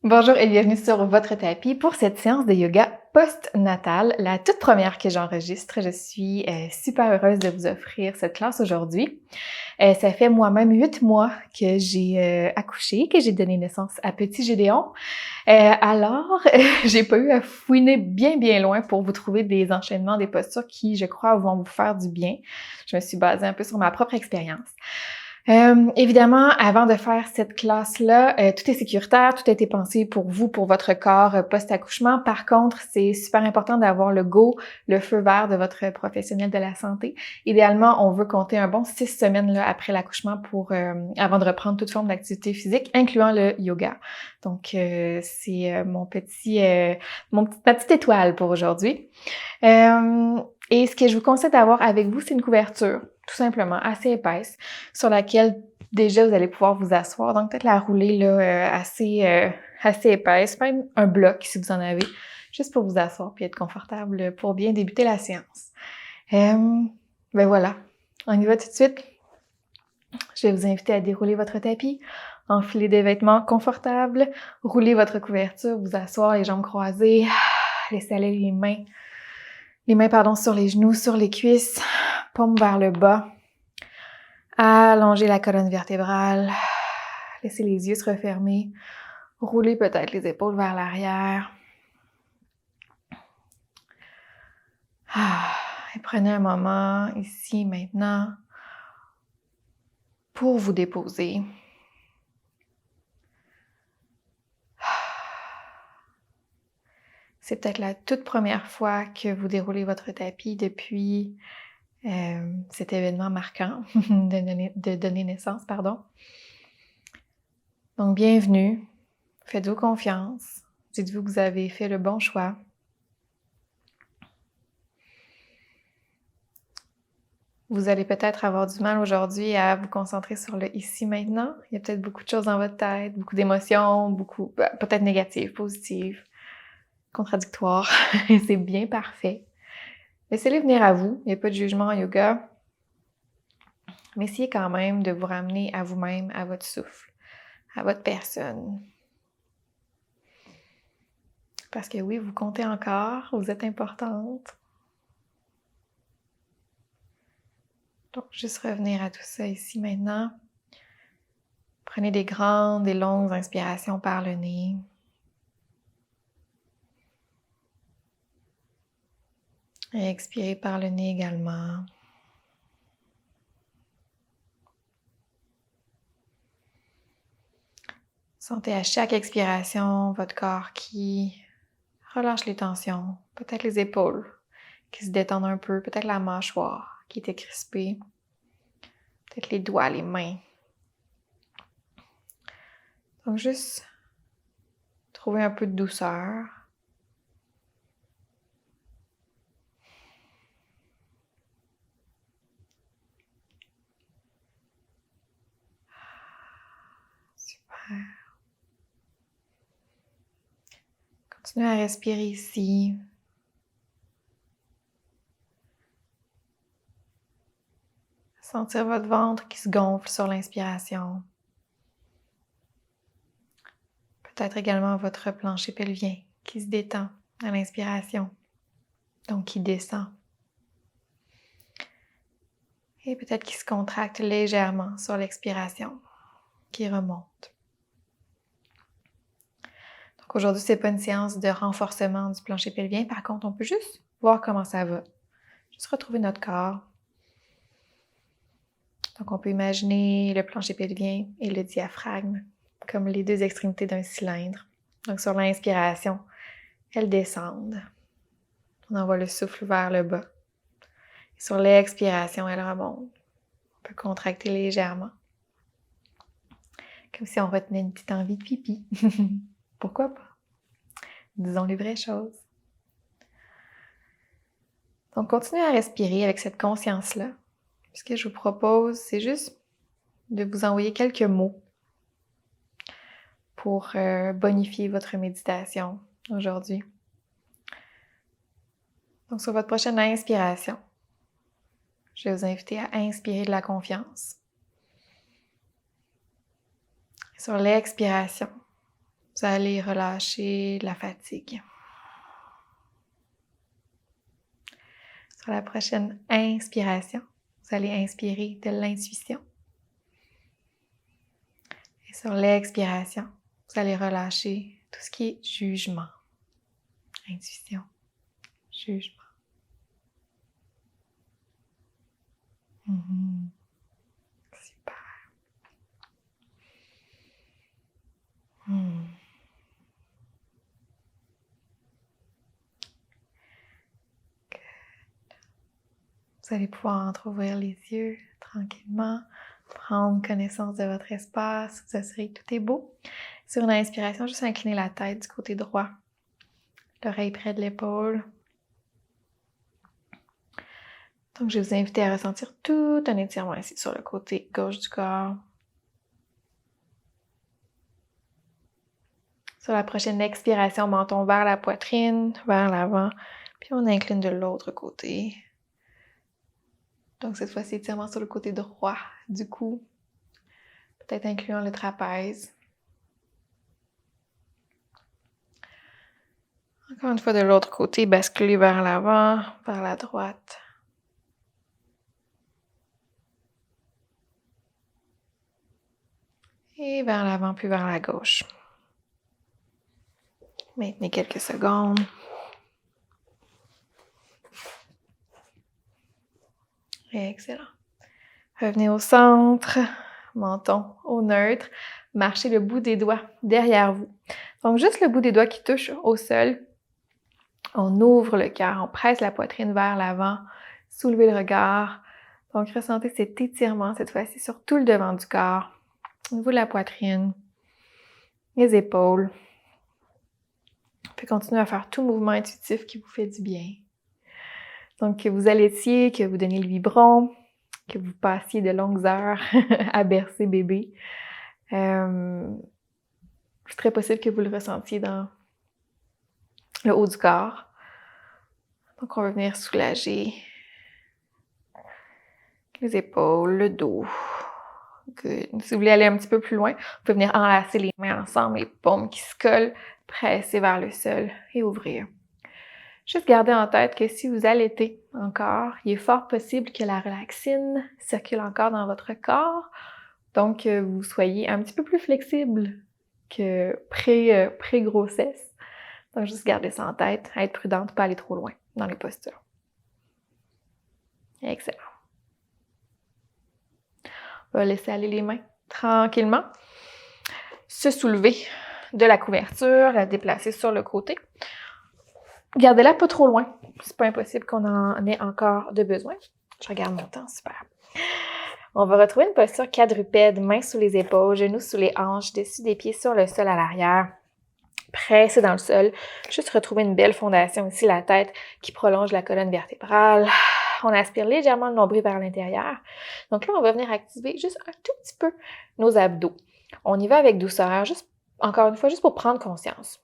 Bonjour et bienvenue sur votre tapis pour cette séance de yoga post-natal, la toute première que j'enregistre. Je suis super heureuse de vous offrir cette classe aujourd'hui. Ça fait moi-même 8 mois que j'ai accouché, que j'ai donné naissance à petit Gédéon. Alors, j'ai pas eu à fouiner bien loin pour vous trouver des enchaînements, des postures qui, je crois, vont vous faire du bien. Je me suis basée un peu sur ma propre expérience. Évidemment, avant de faire cette classe-là, tout est sécuritaire, tout a été pensé pour vous, pour votre corps post-accouchement. Par contre, c'est super important d'avoir le go, le feu vert de votre professionnel de la santé. Idéalement, on veut compter un bon 6 semaines là, après l'accouchement pour avant de reprendre toute forme d'activité physique, incluant le yoga. Donc, c'est ma petite étoile pour aujourd'hui. Et ce que je vous conseille d'avoir avec vous, c'est une couverture, tout simplement, assez épaisse, sur laquelle déjà vous allez pouvoir vous asseoir. Donc, peut-être la rouler là, assez épaisse, même un bloc si vous en avez, juste pour vous asseoir puis être confortable pour bien débuter la séance. Ben voilà, on y va tout de suite. Je vais vous inviter à dérouler votre tapis, enfiler des vêtements confortables, rouler votre couverture, vous asseoir les jambes croisées, laisser aller les mains sur les genoux, sur les cuisses, paume vers le bas. Allongez la colonne vertébrale, laissez les yeux se refermer, roulez peut-être les épaules vers l'arrière. Et prenez un moment ici, maintenant, pour vous déposer. C'est peut-être la toute première fois que vous déroulez votre tapis depuis cet événement marquant de donner naissance, pardon. Donc, bienvenue. Faites-vous confiance. Dites-vous que vous avez fait le bon choix. Vous allez peut-être avoir du mal aujourd'hui à vous concentrer sur le ici maintenant. Il y a peut-être beaucoup de choses dans votre tête, beaucoup d'émotions, peut-être négatives, positives, contradictoires. Et c'est bien parfait. Laissez-les venir à vous. Il n'y a pas de jugement en yoga. Mais essayez quand même de vous ramener à vous-même, à votre souffle, à votre personne. Parce que oui, vous comptez encore, vous êtes importante. Donc, juste revenir à tout ça ici maintenant. Prenez des grandes et longues inspirations par le nez. Et expirez par le nez également. Sentez à chaque expiration votre corps qui relâche les tensions, peut-être les épaules qui se détendent un peu, peut-être la mâchoire qui était crispée, peut-être les doigts, les mains. Donc juste trouver un peu de douceur. Super. Continuez à respirer ici. Sentir votre ventre qui se gonfle sur l'inspiration. Peut-être également votre plancher pelvien qui se détend à l'inspiration, donc qui descend. Et peut-être qui se contracte légèrement sur l'expiration, qui remonte. Donc aujourd'hui, ce n'est pas une séance de renforcement du plancher pelvien. Par contre, on peut juste voir comment ça va. Juste retrouver notre corps. Donc on peut imaginer le plancher pelvien et le diaphragme comme les deux extrémités d'un cylindre. Donc sur l'inspiration, elles descendent. On envoie le souffle vers le bas. Et sur l'expiration, elles remontent. On peut contracter légèrement. Comme si on retenait une petite envie de pipi. Pourquoi pas? Disons les vraies choses. Donc, continuez à respirer avec cette conscience-là. Ce que je vous propose, c'est juste de vous envoyer quelques mots pour bonifier votre méditation aujourd'hui. Donc, sur votre prochaine inspiration, je vais vous inviter à inspirer de la confiance. Sur l'expiration, vous allez relâcher la fatigue. Sur la prochaine inspiration, vous allez inspirer de l'intuition. Et sur l'expiration, vous allez relâcher tout ce qui est jugement. Intuition, jugement. Super. Good. Vous allez pouvoir entrouvrir les yeux tranquillement, prendre connaissance de votre espace, vous assurer que tout est beau. Sur une inspiration, juste incliner la tête du côté droit, l'oreille près de l'épaule. Donc, je vais vous inviter à ressentir tout un étirement ici sur le côté gauche du corps. Sur la prochaine expiration, menton vers la poitrine, vers l'avant, puis on incline de l'autre côté. Donc, cette fois-ci, étirement sur le côté droit du cou, peut-être incluant le trapèze. Encore une fois, de l'autre côté, basculer vers l'avant, vers la droite. Et vers l'avant, puis vers la gauche. Maintenez quelques secondes. Excellent. Revenez au centre, menton au neutre. Marchez le bout des doigts derrière vous. Donc, juste le bout des doigts qui touche au sol. On ouvre le cœur, on presse la poitrine vers l'avant, soulevez le regard. Donc, ressentez cet étirement cette fois-ci sur tout le devant du corps. Au niveau de la poitrine, les épaules. Puis continuez à faire tout mouvement intuitif qui vous fait du bien. Donc, que vous allaitiez, que vous donniez le biberon, que vous passiez de longues heures à bercer bébé. C'est très possible que vous le ressentiez dans le haut du corps. Donc, on va venir soulager les épaules, le dos. Good. Si vous voulez aller un petit peu plus loin, vous pouvez venir enlacer les mains ensemble, les paumes qui se collent, presser vers le sol et ouvrir. Juste gardez en tête que si vous allaitez encore, il est fort possible que la relaxine circule encore dans votre corps, donc vous soyez un petit peu plus flexible que pré-grossesse. Donc juste gardez ça en tête, être prudente, pas aller trop loin dans les postures. Excellent. On va laisser aller les mains tranquillement. Se soulever de la couverture, la déplacer sur le côté. Gardez-la pas trop loin. C'est pas impossible qu'on en ait encore de besoin. Je regarde mon temps, super. On va retrouver une posture quadrupède, mains sous les épaules, genoux sous les hanches, dessus des pieds sur le sol à l'arrière. Pressez dans le sol. Juste retrouver une belle fondation ici, la tête qui prolonge la colonne vertébrale. On aspire légèrement le nombril vers l'intérieur. Donc là, on va venir activer juste un tout petit peu nos abdos. On y va avec douceur, juste, encore une fois, juste pour prendre conscience.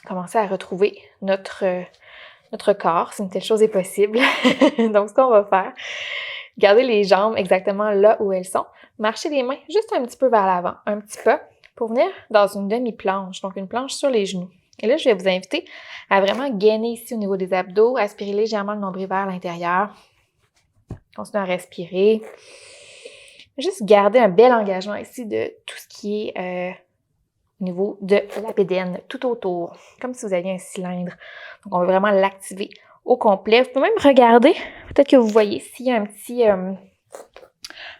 Commencer à retrouver notre corps, si une telle chose est possible. Donc, ce qu'on va faire, garder les jambes exactement là où elles sont. Marcher les mains juste un petit peu vers l'avant, un petit peu, pour venir dans une demi-planche, donc une planche sur les genoux. Et là, je vais vous inviter à vraiment gainer ici au niveau des abdos, aspirer légèrement le nombril vers l'intérieur. Continuez à respirer. Juste garder un bel engagement ici de tout ce qui est au niveau de l'abédène, tout autour, comme si vous aviez un cylindre. Donc, on va vraiment l'activer au complet. Vous pouvez même regarder, peut-être que vous voyez s'il y a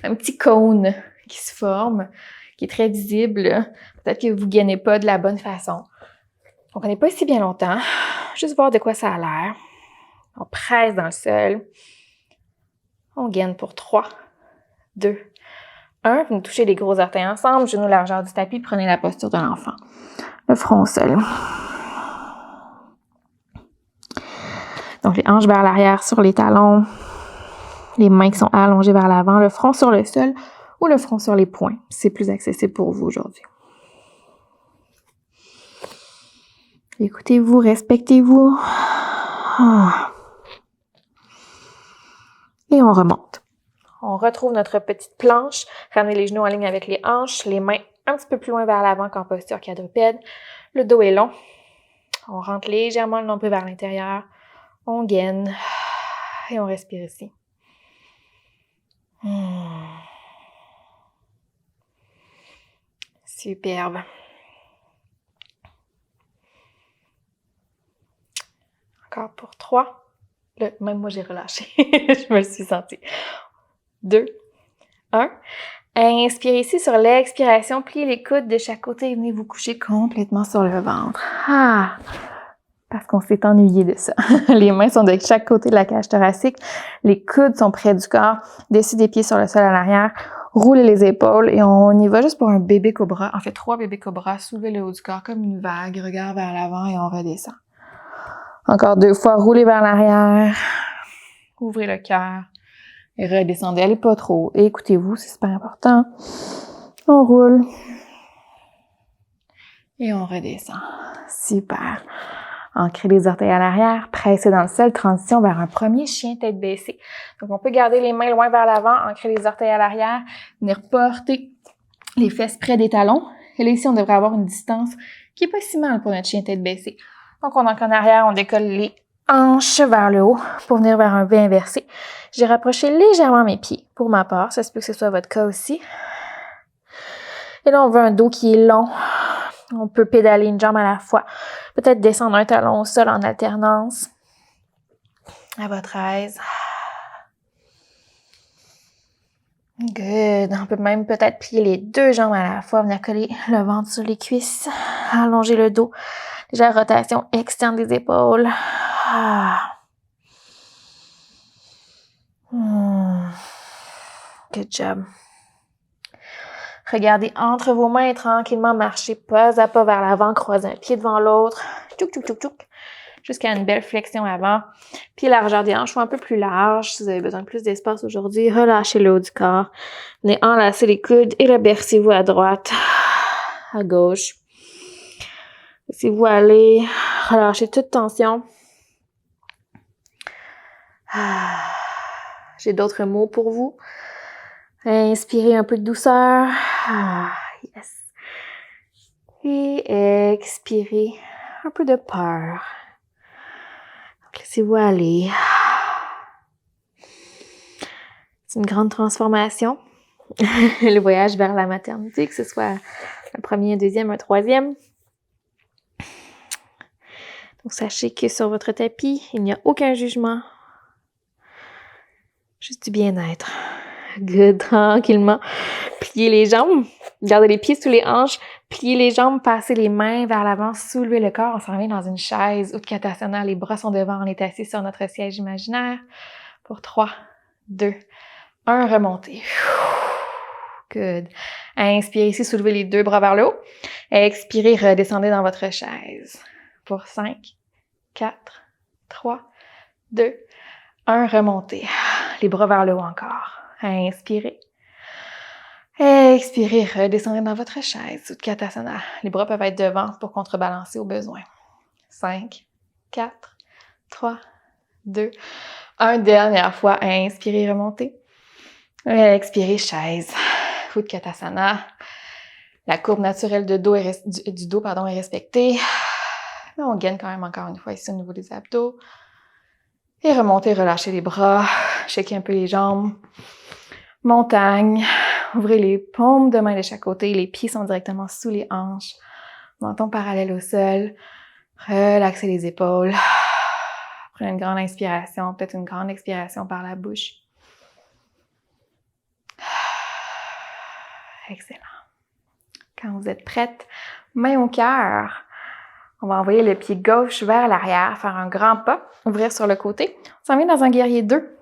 un petit cône qui se forme, qui est très visible. Peut-être que vous ne gainez pas de la bonne façon. Donc, on n'est pas ici bien longtemps. Juste voir de quoi ça a l'air. On presse dans le sol. On gaine pour 3, 2, 1. Vous touchez les gros orteils ensemble, genoux largeur du tapis, prenez la posture de l'enfant. Le front au sol. Donc, les hanches vers l'arrière sur les talons. Les mains qui sont allongées vers l'avant, le front sur le sol ou le front sur les poings. C'est plus accessible pour vous aujourd'hui. Écoutez-vous, respectez-vous. Et on remonte. On retrouve notre petite planche. Ramenez les genoux en ligne avec les hanches, les mains un petit peu plus loin vers l'avant qu'en posture quadrupède. Le dos est long. On rentre légèrement le nombril vers l'intérieur. On gaine. Et on respire ici. Superbe. Encore pour 3. Même moi, j'ai relâché. Je me le suis sentie. 2, 1. Inspirez ici sur l'expiration. Pliez les coudes de chaque côté et venez vous coucher complètement sur le ventre. Parce qu'on s'est ennuyé de ça. Les mains sont de chaque côté de la cage thoracique. Les coudes sont près du corps. Dessus des pieds sur le sol à l'arrière. Roulez les épaules et on y va juste pour un bébé cobra. En fait, 3 bébés cobras. Soulevez le haut du corps comme une vague. Regard vers l'avant et on redescend. Encore 2 fois. Roulez vers l'arrière. Ouvrez le cœur. Et redescendez. Allez pas trop. Et écoutez-vous, c'est super important. On roule. Et on redescend. Super. Ancrez les orteils à l'arrière, pressez dans le sol, transition vers un premier chien tête baissée. Donc, on peut garder les mains loin vers l'avant, ancrer les orteils à l'arrière, venir porter les fesses près des talons. Et là, ici, on devrait avoir une distance qui est pas si mal pour notre chien tête baissée. Donc, on ancre en arrière, on décolle les hanches vers le haut pour venir vers un V inversé. J'ai rapproché légèrement mes pieds pour ma part. Ça se peut que ce soit votre cas aussi. Et là, on veut un dos qui est long. On peut pédaler une jambe à la fois. Peut-être descendre un talon au sol en alternance. À votre aise. Good. On peut même peut-être plier les 2 jambes à la fois. Venir coller le ventre sur les cuisses. Allonger le dos. Légère rotation externe des épaules. Good job. Regardez entre vos mains et tranquillement marchez pas à pas vers l'avant, croisez un pied devant l'autre, tchouk, tchouk, tchouk, tchouk, jusqu'à une belle flexion avant. Puis largeur des hanches, soit un peu plus large. Si vous avez besoin de plus d'espace aujourd'hui, relâchez le haut du corps. Venez enlacer les coudes et rebercez-vous à droite, à gauche. Laissez-vous aller, relâchez toute tension. J'ai d'autres mots pour vous. Inspirez un peu de douceur. Yes. Et expirez un peu de peur. Laissez-vous aller. C'est une grande transformation. Le voyage vers la maternité, que ce soit un premier, un deuxième, un troisième. Donc, sachez que sur votre tapis, il n'y a aucun jugement. Juste du bien-être. Good, tranquillement. Pliez les jambes, gardez les pieds sous les hanches, pliez les jambes, passez les mains vers l'avant, soulevez le corps, on s'en vient dans une chaise, Utkatasana, les bras sont devant, on est assis sur notre siège imaginaire. Pour 3, 2, 1, remontez. Good. Inspirez ici, soulevez les 2 bras vers le haut. Expirez, redescendez dans votre chaise. Pour 5, 4, 3, 2, 1, remontez. Les bras vers le haut encore. Inspirez. Expirez, redescendez dans votre chaise. Utkatasana. Les bras peuvent être devant pour contrebalancer au besoin. 5, 4, 3, 2, 1. Dernière fois. Inspirez, remontez. Expirez, chaise. Utkatasana. La courbe naturelle du dos est respectée. Mais on gaine quand même encore une fois ici au niveau des abdos. Et remontez, relâchez les bras. Checkez un peu les jambes. Montagne. Ouvrez les paumes de main de chaque côté. Les pieds sont directement sous les hanches. Menton parallèle au sol. Relaxez les épaules. Prenez une grande inspiration. Peut-être une grande expiration par la bouche. Excellent. Quand vous êtes prête, main au cœur. On va envoyer le pied gauche vers l'arrière, faire un grand pas, ouvrir sur le côté. On s'en vient dans un guerrier 2.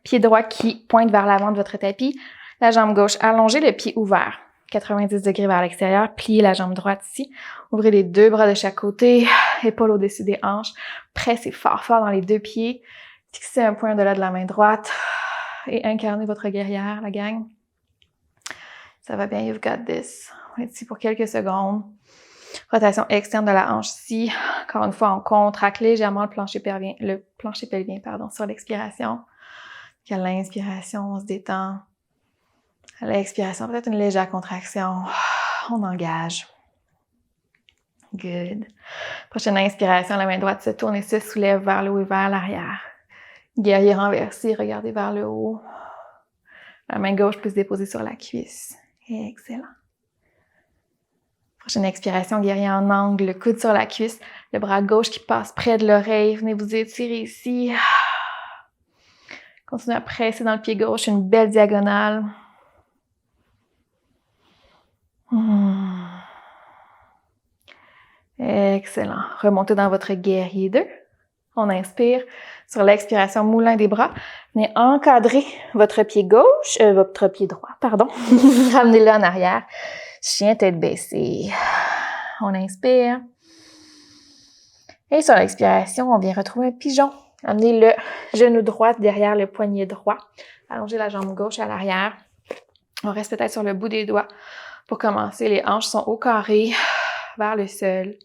Pied droit qui pointe vers l'avant de votre tapis. La jambe gauche allongée, le pied ouvert. 90 degrés vers l'extérieur. Pliez la jambe droite ici. Ouvrez les 2 bras de chaque côté. Épaules au-dessus des hanches. Pressez fort, fort dans les 2 pieds. Fixez un point au-delà de la main droite. Et incarnez votre guerrière, la gang. Ça va bien, you've got this. On est ici pour quelques secondes. Rotation externe de la hanche ici. Encore une fois, on contracte légèrement le plancher pelvien, sur l'expiration. À l'inspiration, on se détend. À l'expiration, peut-être une légère contraction. On engage. Good. Prochaine inspiration, la main droite se tourne et se soulève vers le haut et vers l'arrière. Guerrier renversé, regardez vers le haut. La main gauche peut se déposer sur la cuisse. Excellent. Prochaine expiration, guerrier en angle, le coude sur la cuisse, le bras gauche qui passe près de l'oreille. Venez vous étirer ici. Continuez à presser dans le pied gauche, une belle diagonale. Excellent. Remontez dans votre guerrier 2. On inspire. Sur l'expiration, moulin des bras. Venez encadrer votre pied gauche, votre pied droit, pardon. Ramenez-le en arrière. Chien tête baissée. On inspire. Et sur l'expiration, on vient retrouver un pigeon. Amenez le genou droit derrière le poignet droit. Allongez la jambe gauche à l'arrière. On reste peut-être sur le bout des doigts. Pour commencer, les hanches sont au carré, vers le sol.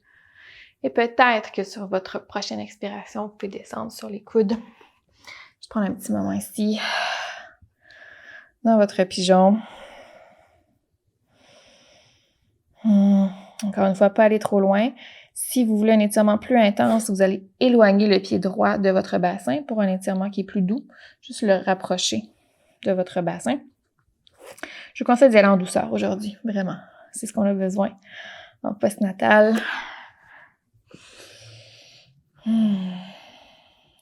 Et peut-être que sur votre prochaine expiration, vous pouvez descendre sur les coudes. Je vais prendre un petit moment ici. Dans votre pigeon. Encore une fois, pas aller trop loin. Si vous voulez un étirement plus intense, vous allez éloigner le pied droit de votre bassin pour un étirement qui est plus doux. Juste le rapprocher de votre bassin. Je vous conseille d'y aller en douceur aujourd'hui, vraiment. C'est ce qu'on a besoin en post-natal.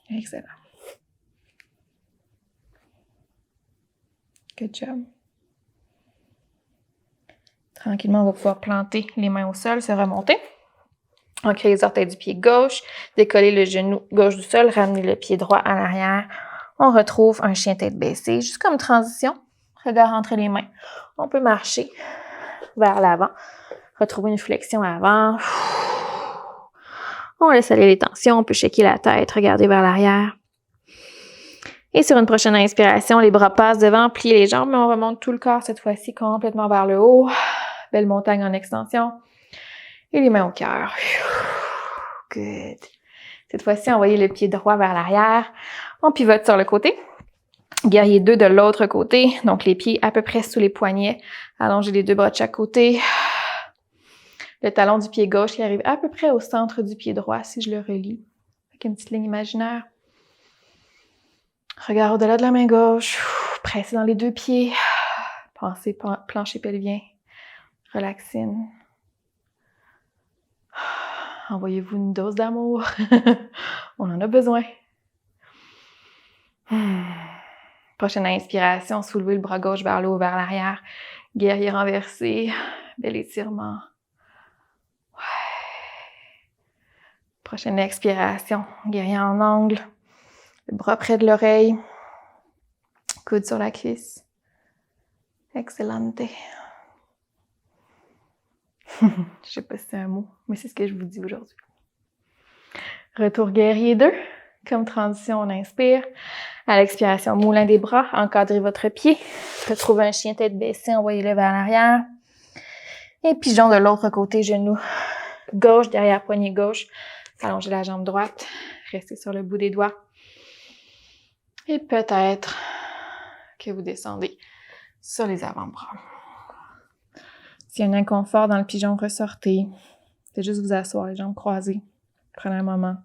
Excellent. Good job. Tranquillement, on va pouvoir planter les mains au sol, se remonter. Ancrer les orteils du pied gauche, décoller le genou gauche du sol, ramener le pied droit en arrière. On retrouve un chien tête baissée, juste comme transition. Regard entre les mains. On peut marcher vers l'avant. Retrouver une flexion avant. On laisse aller les tensions. On peut shaker la tête, regarder vers l'arrière. Et sur une prochaine inspiration, les bras passent devant, pliez les jambes, mais on remonte tout le corps cette fois-ci complètement vers le haut. Belle montagne en extension. Et les mains au cœur. Good. Cette fois-ci, envoyez le pied droit vers l'arrière. On pivote sur le côté. Guerrier 2 de l'autre côté. Donc, les pieds à peu près sous les poignets. Allongez les deux bras de chaque côté. Le talon du pied gauche qui arrive à peu près au centre du pied droit, si je le relie. Avec une petite ligne imaginaire. Regard au-delà de la main gauche. Pressez dans les deux pieds. Pensez plancher pelvien. Relaxine. Envoyez-vous une dose d'amour. On en a besoin. Prochaine inspiration, soulevez le bras gauche vers le haut, vers l'arrière. Guerrier renversé. Bel étirement. Prochaine expiration, guerrier en angle. Le bras près de l'oreille. Coude sur la cuisse. Excellente. Je sais pas si c'est un mot, mais c'est ce que je vous dis aujourd'hui. Retour guerrier 2. Comme transition, on inspire. À l'expiration, moulin des bras. Encadrez votre pied. Retrouvez un chien tête baissée. Envoyez-le vers l'arrière. Et pigeon de l'autre côté, genou gauche, derrière poignet gauche. Allongez la jambe droite. Restez sur le bout des doigts. Et peut-être que vous descendez sur les avant-bras. S'il y a un inconfort dans le pigeon, ressortez. C'est juste vous asseoir, les jambes croisées. Prenez un moment.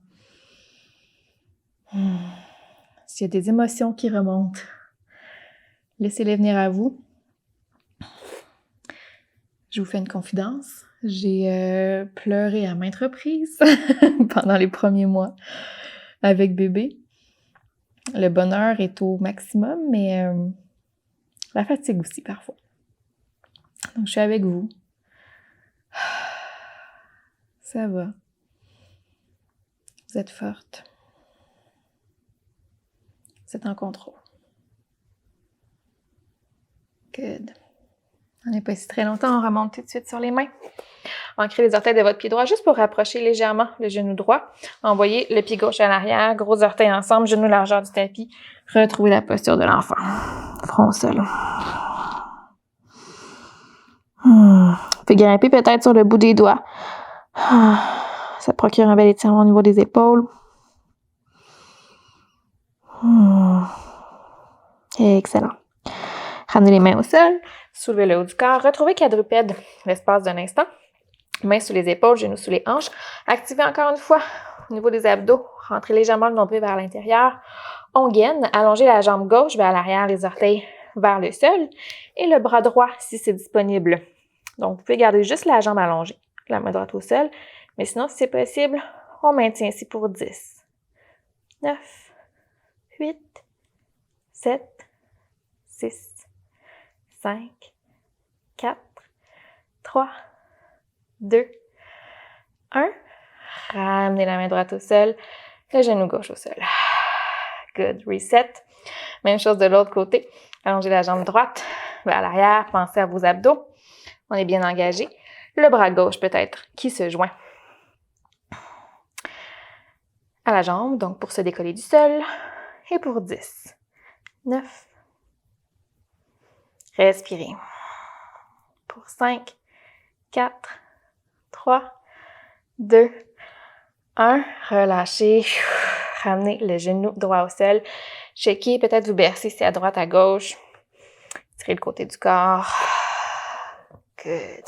S'il y a des émotions qui remontent, laissez-les venir à vous. Je vous fais une confidence. J'ai pleuré à maintes reprises pendant les premiers mois avec bébé. Le bonheur est au maximum, mais la fatigue aussi parfois. Donc, je suis avec vous. Ça va. Vous êtes forte. Vous êtes en contrôle. Good. On n'est pas ici très longtemps, on remonte tout de suite sur les mains. Ancrez les orteils de votre pied droit juste pour rapprocher légèrement le genou droit. Envoyez le pied gauche à l'arrière, gros orteils ensemble, genou largeur du tapis. Retrouvez la posture de l'enfant. Front au sol. Vous pouvez grimper peut-être sur le bout des doigts. Ça procure un bel étirement au niveau des épaules. Excellent. Ramenez les mains au sol, soulevez le haut du corps, retrouvez quadrupède l'espace d'un instant. Mains sous les épaules, genoux sous les hanches. Activez encore une fois au niveau des abdos. Rentrez légèrement le nombril vers l'intérieur. On gaine. Allongez la jambe gauche vers l'arrière, les orteils vers le sol. Et le bras droit si c'est disponible. Donc, vous pouvez garder juste la jambe allongée, la main droite au sol. Mais sinon, si c'est possible, on maintient ici pour 10, 9, 8, 7, 6, 5, 4, 3, 2, 1. Ramenez la main droite au sol, le genou gauche au sol. Good. Reset. Même chose de l'autre côté. Allongez la jambe droite vers l'arrière. Pensez à vos abdos. On est bien engagé. Le bras gauche peut-être qui se joint à la jambe, donc pour se décoller du sol. Et pour 10, 9. Respirez. Pour 5, 4, 3, 2, 1. Relâchez. Ramenez le genou droit au sol. Checkez, peut-être vous bercez si à droite, à gauche. Tirez le côté du corps. Good.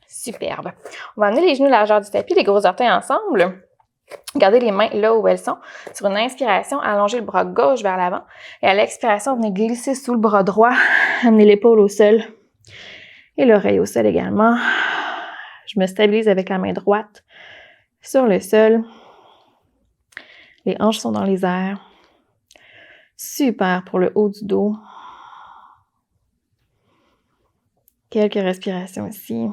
Superbe. On va amener les genoux largeur du tapis, les gros orteils ensemble. Gardez les mains là où elles sont. Sur une inspiration, allongez le bras gauche vers l'avant. Et à l'expiration, venez glisser sous le bras droit. Amenez l'épaule au sol. Et l'oreille au sol également. Je me stabilise avec la main droite sur le sol. Les hanches sont dans les airs. Super pour le haut du dos. Quelques respirations ici.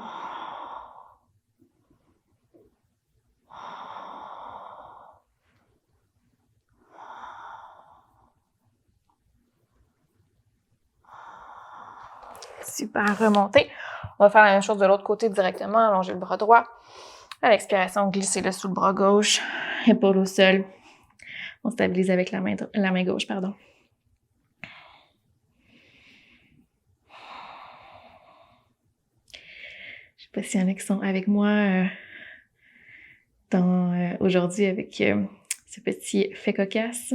Super, remontez. On va faire la même chose de l'autre côté directement. Allonger le bras droit. À l'expiration, glissez-le sous le bras gauche. Épaule au sol. On stabilise avec la main gauche, pardon. Je sais pas s'il y en a qui sont avec moi aujourd'hui avec ce petit fait cocasse.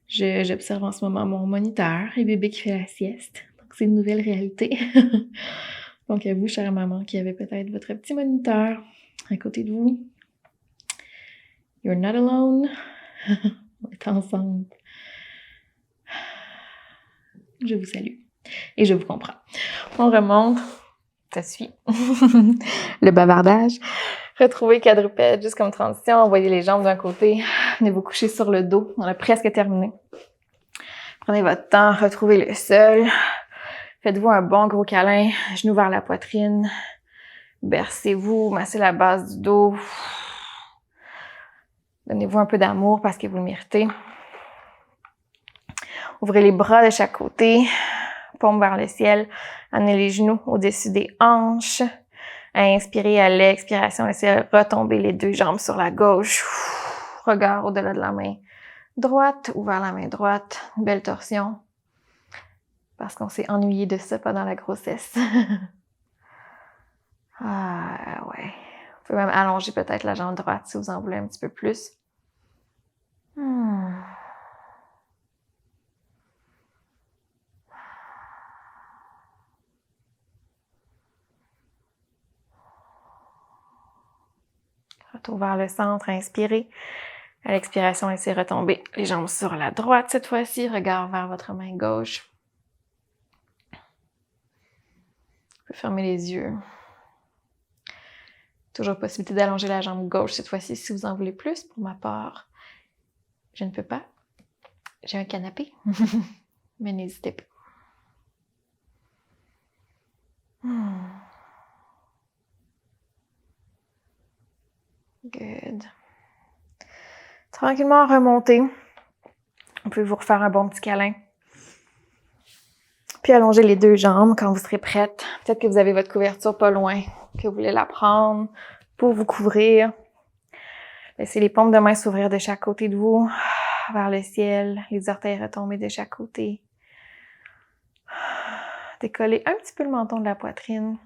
J'observe en ce moment mon moniteur et bébé qui fait la sieste. Donc, c'est une nouvelle réalité. Donc, à vous, chère maman, qui avez peut-être votre petit moniteur à côté de vous. You're not alone. On est ensemble. Je vous salue. Et je vous comprends. On remonte. Ça suffit. Le bavardage. Retrouvez quadrupède juste comme transition. Envoyez les jambes d'un côté. Venez vous coucher sur le dos. On a presque terminé. Prenez votre temps. Retrouvez le sol. Faites-vous un bon gros câlin. Genoux vers la poitrine. Bercez-vous. Massez la base du dos. Donnez-vous un peu d'amour parce que vous le méritez. Ouvrez les bras de chaque côté. Paume vers le ciel. Amenez les genoux au-dessus des hanches. Inspirez à l'expiration. Laissez retomber les deux jambes sur la gauche. Regard au-delà de la main droite ou vers la main droite. Une belle torsion. Parce qu'on s'est ennuyé de ça pendant la grossesse. Ah ouais. Vous pouvez même allonger peut-être la jambe droite si vous en voulez un petit peu plus. Retour vers le centre, inspirez. À l'expiration, laissez retomber les jambes sur la droite cette fois-ci. Regard vers votre main gauche. Vous pouvez fermer les yeux. Toujours possibilité d'allonger la jambe gauche cette fois-ci si vous en voulez plus. Pour ma part, je ne peux pas. J'ai un canapé. Mais n'hésitez pas. Good. Tranquillement remonter. Vous pouvez vous refaire un bon petit câlin. Puis allonger les deux jambes quand vous serez prête. Peut-être que vous avez votre couverture pas loin, que vous voulez la prendre pour vous couvrir. Laissez les paumes de main s'ouvrir de chaque côté de vous, vers le ciel, les orteils retomber de chaque côté. Décollez un petit peu le menton de la poitrine.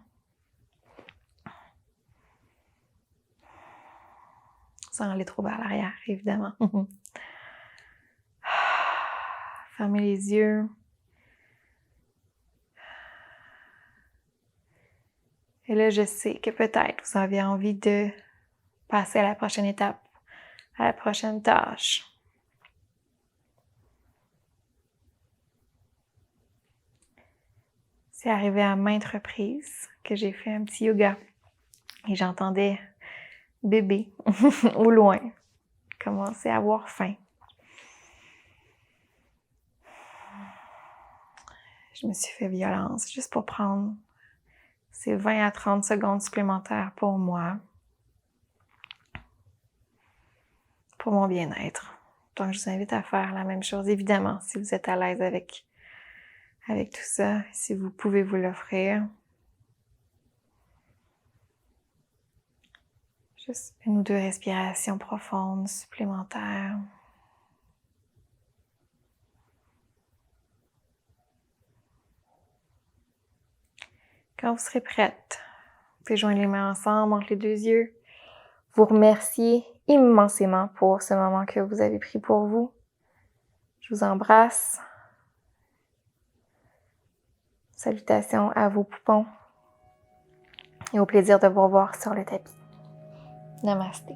Sans aller trop vers l'arrière, évidemment. Fermez les yeux. Et là, je sais que peut-être vous avez envie de passer à la prochaine étape, à la prochaine tâche. C'est arrivé à maintes reprises que j'ai fait un petit yoga et j'entendais bébé au loin commencer à avoir faim. Je me suis fait violence juste pour prendre ces 20 à 30 secondes supplémentaires pour moi, pour mon bien-être. Donc, je vous invite à faire la même chose, évidemment, si vous êtes à l'aise avec tout ça, si vous pouvez vous l'offrir. Juste 1 ou 2 respirations profondes supplémentaires. Quand vous serez prête, vous pouvez joindre les mains ensemble entre les 2 yeux. Vous remercier immensément pour ce moment que vous avez pris pour vous. Je vous embrasse. Salutations à vos poupons et au plaisir de vous revoir sur le tapis. Namasté.